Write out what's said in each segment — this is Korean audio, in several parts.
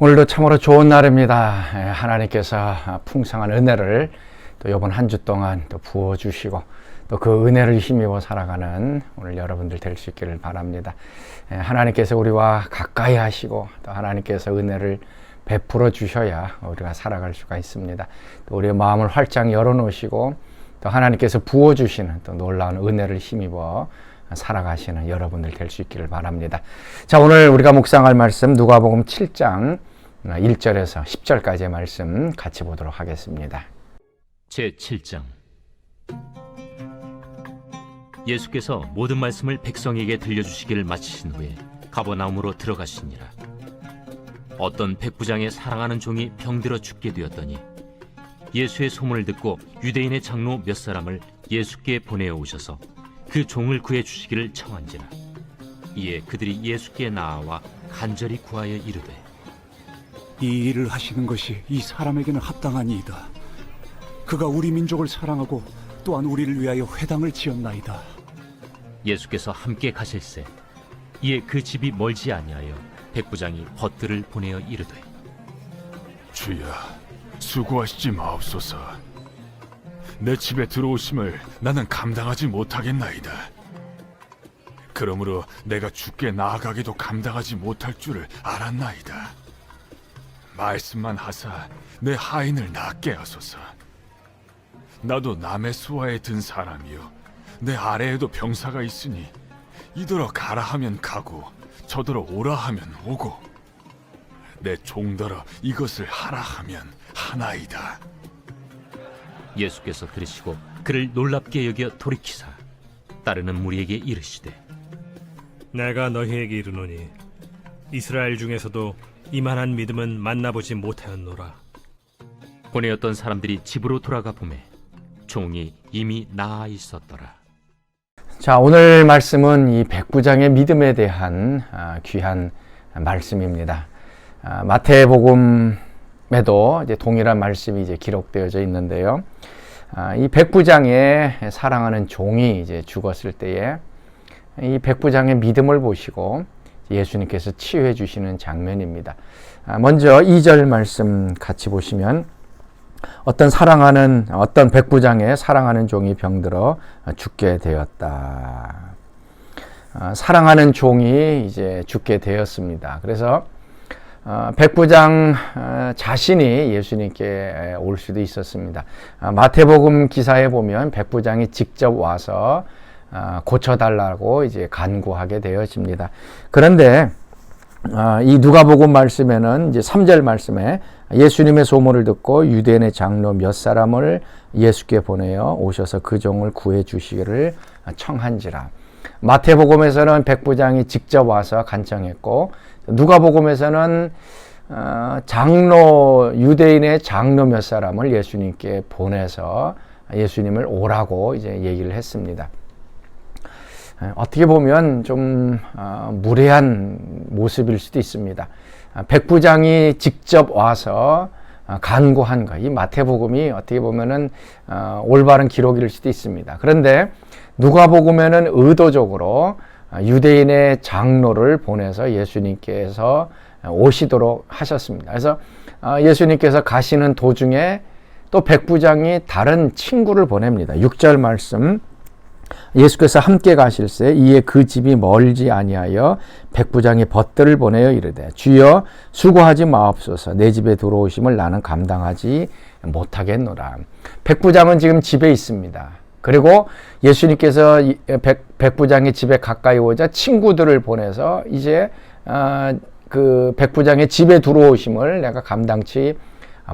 오늘도 참으로 좋은 날입니다. 하나님께서 풍성한 은혜를 또 이번 한 주 동안 또 부어주시고 또 그 은혜를 힘입어 살아가는 오늘 여러분들 될 수 있기를 바랍니다. 하나님께서 우리와 가까이 하시고 또 하나님께서 은혜를 베풀어 주셔야 우리가 살아갈 수가 있습니다. 또 우리의 마음을 활짝 열어놓으시고 또 하나님께서 부어주시는 또 놀라운 은혜를 힘입어 살아가시는 여러분들 될 수 있기를 바랍니다. 자, 오늘 우리가 묵상할 말씀 누가복음 7장 1절에서 10절까지의 말씀 같이 보도록 하겠습니다. 제7장. 예수께서 모든 말씀을 백성에게 들려주시기를 마치신 후에 가버나움으로 들어가시니라. 어떤 백부장의 사랑하는 종이 병들어 죽게 되었더니 예수의 소문을 듣고 유대인의 장로 몇 사람을 예수께 보내어 오셔서 그 종을 구해 주시기를 청한지라. 이에 그들이 예수께 나아와 간절히 구하여 이르되, 이 일을 하시는 것이 이 사람에게는 합당하니이다. 그가 우리 민족을 사랑하고 또한 우리를 위하여 회당을 지었나이다. 예수께서 함께 가실새 이에 그 집이 멀지 아니하여 백부장이 벗들을 보내어 이르되, 주여, 수고하시지 마옵소서. 내 집에 들어오심을 나는 감당하지 못하겠나이다. 그러므로 내가 주께 나아가기도 감당하지 못할 줄을 알았나이다. 말씀만 하사 내 하인을 낫게 하소서. 나도 남의 수하에 든 사람이요, 내 아래에도 병사가 있으니 이더러 가라 하면 가고 저더러 오라 하면 오고 내 종더러 이것을 하라 하면 하나이다. 예수께서 들으시고 그를 놀랍게 여겨 돌이키사 따르는 무리에게 이르시되, 내가 너희에게 이르노니 이스라엘 중에서도 이만한 믿음은 만나보지 못하였노라. 보내었던 사람들이 집으로 돌아가 보매 종이 이미 나아 있었더라. 자, 오늘 말씀은 이 백부장의 믿음에 대한 귀한 말씀입니다. 마태복음에도 이제 동일한 말씀이 이제 기록되어져 있는데요. 이 백부장의 사랑하는 종이 이제 죽었을 때에 이 백부장의 믿음을 보시고 예수님께서 치유해 주시는 장면입니다. 먼저 2절 말씀 같이 보시면 어떤 백부장의 사랑하는 종이 병들어 죽게 되었다. 사랑하는 종이 이제 죽게 되었습니다. 그래서 백부장 자신이 예수님께 올 수도 있었습니다. 마태복음 기사에 보면 백부장이 직접 와서 고쳐달라고 이제 간구하게 되어집니다. 그런데 이 누가복음 말씀에는 이제 3절 말씀에 예수님의 소문을 듣고 유대인의 장로 몇 사람을 예수께 보내어 오셔서 그 종을 구해 주시기를 청한지라. 마태복음에서는 백부장이 직접 와서 간청했고, 누가복음에서는 유대인의 장로 몇 사람을 예수님께 보내서 예수님을 오라고 이제 얘기를 했습니다. 어떻게 보면 좀 무례한 모습일 수도 있습니다. 백부장이 직접 와서 간구한 것, 이 마태복음이 어떻게 보면은 올바른 기록일 수도 있습니다. 그런데 누가복음에는 의도적으로 유대인의 장로를 보내서 예수님께서 오시도록 하셨습니다. 그래서 예수님께서 가시는 도중에 또 백부장이 다른 친구를 보냅니다. 6절 말씀, 예수께서 함께 가실새 이에 그 집이 멀지 아니하여 백부장이 벗들을 보내어 이르되, 주여, 수고하지 마옵소서. 내 집에 들어오심을 나는 감당하지 못하겠노라. 백부장은 지금 집에 있습니다. 그리고 예수님께서 백부장의 집에 가까이 오자 친구들을 보내서 이제 그 백부장의 집에 들어오심을 내가 감당치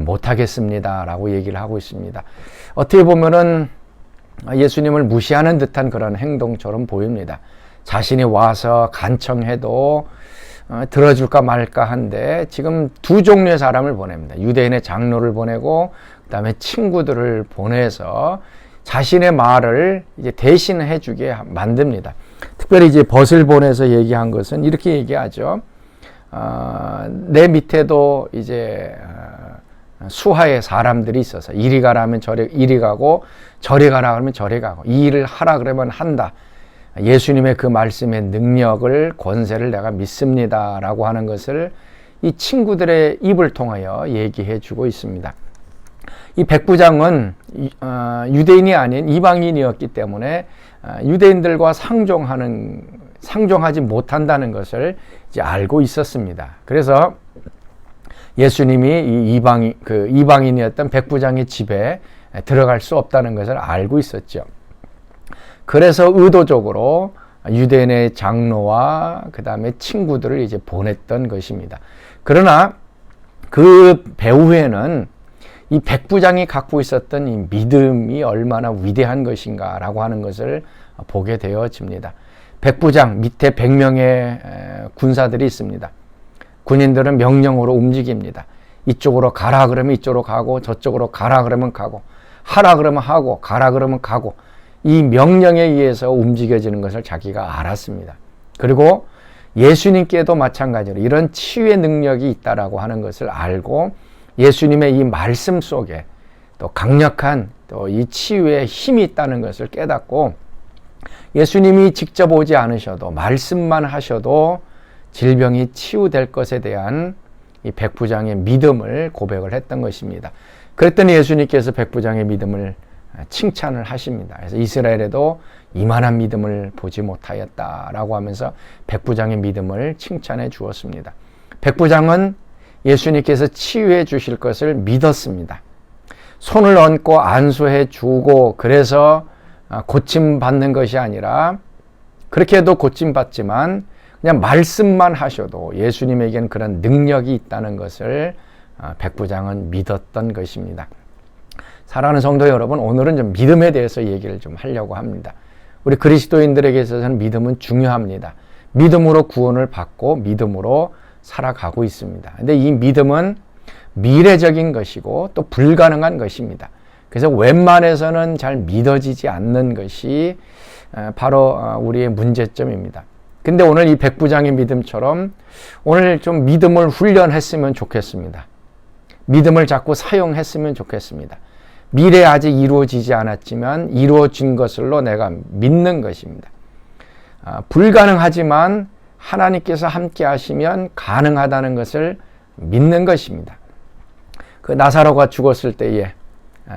못하겠습니다 라고 얘기를 하고 있습니다. 어떻게 보면은 예수님을 무시하는 듯한 그런 행동처럼 보입니다. 자신이 와서 간청해도 들어줄까 말까 한데 지금 두 종류의 사람을 보냅니다. 유대인의 장로를 보내고 그다음에 친구들을 보내서 자신의 말을 이제 대신해 주게 만듭니다. 특별히 이제 벗을 보내서 얘기한 것은 이렇게 얘기하죠. 내 밑에도 이제 수하의 사람들이 있어서 이리 가라 하면 이리 가고 저리 가라 하면 저리 가고 이 일을 하라 그러면 한다. 예수님의 그 말씀의 능력을, 권세를 내가 믿습니다 라고 하는 것을 이 친구들의 입을 통하여 얘기해 주고 있습니다. 이 백부장은 유대인이 아닌 이방인이었기 때문에 유대인들과 상종하지 못한다는 것을 이제 알고 있었습니다. 그래서 예수님이 이 이방인이었던 백부장의 집에 들어갈 수 없다는 것을 알고 있었죠. 그래서 의도적으로 유대인의 장로와 그 다음에 친구들을 이제 보냈던 것입니다. 그러나 그 배후에는 이 백부장이 갖고 있었던 이 믿음이 얼마나 위대한 것인가라고 하는 것을 보게 되어집니다. 백부장 밑에 100명의 군사들이 있습니다. 군인들은 명령으로 움직입니다. 이쪽으로 가라 그러면 이쪽으로 가고, 저쪽으로 가라 그러면 가고, 하라 그러면 하고, 가라 그러면 가고, 이 명령에 의해서 움직여지는 것을 자기가 알았습니다. 그리고 예수님께도 마찬가지로 이런 치유의 능력이 있다라고 하는 것을 알고 예수님의 이 말씀 속에 또 강력한 또 이 치유의 힘이 있다는 것을 깨닫고 예수님이 직접 오지 않으셔도 말씀만 하셔도 질병이 치유될 것에 대한 이 백부장의 믿음을 고백을 했던 것입니다. 그랬더니 예수님께서 백부장의 믿음을 칭찬을 하십니다. 그래서 이스라엘에도 이만한 믿음을 보지 못하였다라고 하면서 백부장의 믿음을 칭찬해 주었습니다. 백부장은 예수님께서 치유해 주실 것을 믿었습니다. 손을 얹고 안수해 주고 그래서 고침받는 것이 아니라 그렇게 해도 고침받지만 그냥 말씀만 하셔도 예수님에게는 그런 능력이 있다는 것을 백부장은 믿었던 것입니다. 사랑하는 성도 여러분, 오늘은 좀 믿음에 대해서 얘기를 좀 하려고 합니다. 우리 그리스도인들에게 있어서는 믿음은 중요합니다. 믿음으로 구원을 받고 믿음으로 살아가고 있습니다. 근데 이 믿음은 미래적인 것이고 또 불가능한 것입니다. 그래서 웬만해서는 잘 믿어지지 않는 것이 바로 우리의 문제점입니다. 근데 오늘 이 백부장의 믿음처럼 오늘 좀 믿음을 훈련했으면 좋겠습니다. 믿음을 자꾸 사용했으면 좋겠습니다. 미래에 아직 이루어지지 않았지만 이루어진 것으로 내가 믿는 것입니다. 불가능하지만 하나님께서 함께 하시면 가능하다는 것을 믿는 것입니다. 그 나사로가 죽었을 때에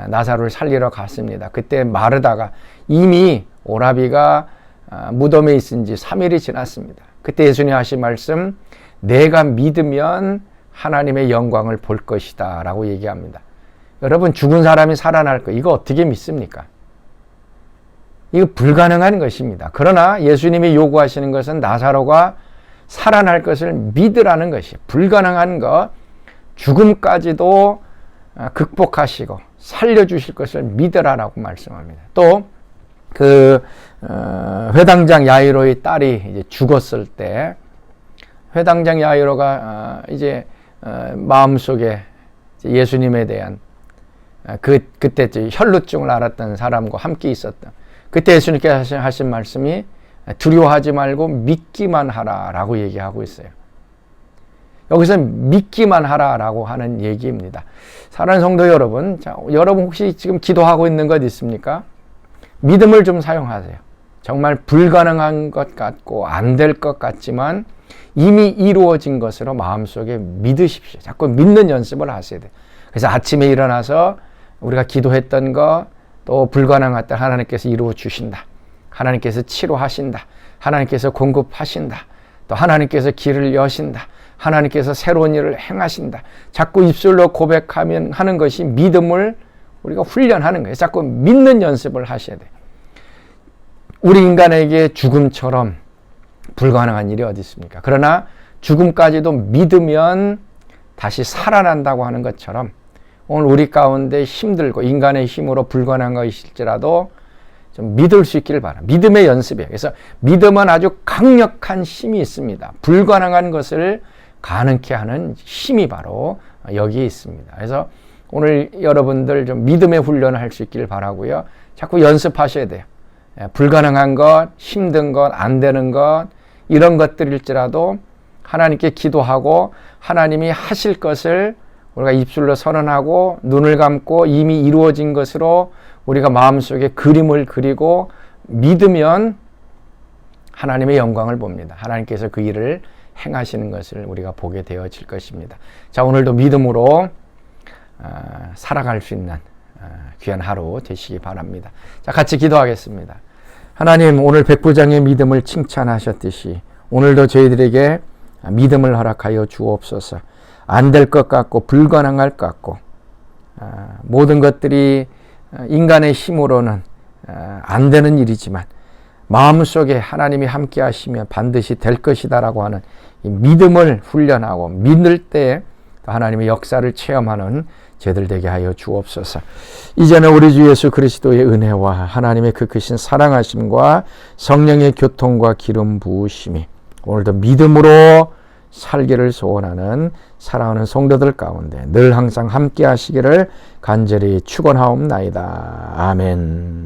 나사로를 살리러 갔습니다. 그때 마르다가 이미 오라비가 무덤에 있은 지 3일이 지났습니다. 그때 예수님 하신 말씀, 내가 믿으면 하나님의 영광을 볼 것이다 라고 얘기합니다. 여러분, 죽은 사람이 살아날 거, 이거 어떻게 믿습니까? 이거 불가능한 것입니다. 그러나 예수님이 요구하시는 것은 나사로가 살아날 것을 믿으라는 것이, 불가능한 것, 죽음까지도 극복하시고 살려주실 것을 믿으라라고 말씀합니다. 또 회당장 야이로의 딸이 이제 죽었을 때 회당장 야이로가 이제 마음속에 예수님에 대한 그때 혈루증을 앓았던 사람과 함께 있었던, 그때 예수님께서 하신 말씀이 두려워하지 말고 믿기만 하라라고 얘기하고 있어요. 여기서 믿기만 하라라고 하는 얘기입니다. 사랑하는 성도 여러분, 자, 여러분 혹시 지금 기도하고 있는 것 있습니까? 믿음을 좀 사용하세요. 정말 불가능한 것 같고 안 될 것 같지만 이미 이루어진 것으로 마음속에 믿으십시오. 자꾸 믿는 연습을 하셔야 돼요. 그래서 아침에 일어나서 우리가 기도했던 거, 또 불가능한 것 하나님께서 이루어 주신다. 하나님께서 치료하신다. 하나님께서 공급하신다. 또 하나님께서 길을 여신다. 하나님께서 새로운 일을 행하신다. 자꾸 입술로 고백하면 하는 것이 믿음을 우리가 훈련하는 거예요. 자꾸 믿는 연습을 하셔야 돼요. 우리 인간에게 죽음처럼 불가능한 일이 어디 있습니까? 그러나 죽음까지도 믿으면 다시 살아난다고 하는 것처럼 오늘 우리 가운데 힘들고 인간의 힘으로 불가능한 것일지라도 좀 믿을 수 있기를 바랍니다. 믿음의 연습이에요. 그래서 믿음은 아주 강력한 힘이 있습니다. 불가능한 것을 가능케 하는 힘이 바로 여기에 있습니다. 그래서 오늘 여러분들 좀 믿음의 훈련을 할 수 있기를 바라고요. 자꾸 연습하셔야 돼요. 불가능한 것, 힘든 것, 안 되는 것, 이런 것들일지라도 하나님께 기도하고 하나님이 하실 것을 우리가 입술로 선언하고 눈을 감고 이미 이루어진 것으로 우리가 마음속에 그림을 그리고 믿으면 하나님의 영광을 봅니다. 하나님께서 그 일을 행하시는 것을 우리가 보게 되어질 것입니다. 자, 오늘도 믿음으로 살아갈 수 있는 귀한 하루 되시기 바랍니다. 자, 같이 기도하겠습니다. 하나님, 오늘 백부장의 믿음을 칭찬하셨듯이 오늘도 저희들에게 믿음을 허락하여 주옵소서. 안 될 것 같고 불가능할 것 같고 모든 것들이 인간의 힘으로는 안 되는 일이지만 마음속에 하나님이 함께 하시면 반드시 될 것이다라고 하는 이 믿음을 훈련하고 믿을 때 하나님의 역사를 체험하는 저희들 되게 하여 주옵소서. 이제는 우리 주 예수 그리스도의 은혜와 하나님의 그 크신 사랑하심과 성령의 교통과 기름 부으심이 오늘도 믿음으로 살기를 소원하는 사랑하는 성도들 가운데 늘 항상 함께 하시기를 간절히 축원하옵나이다. 아멘.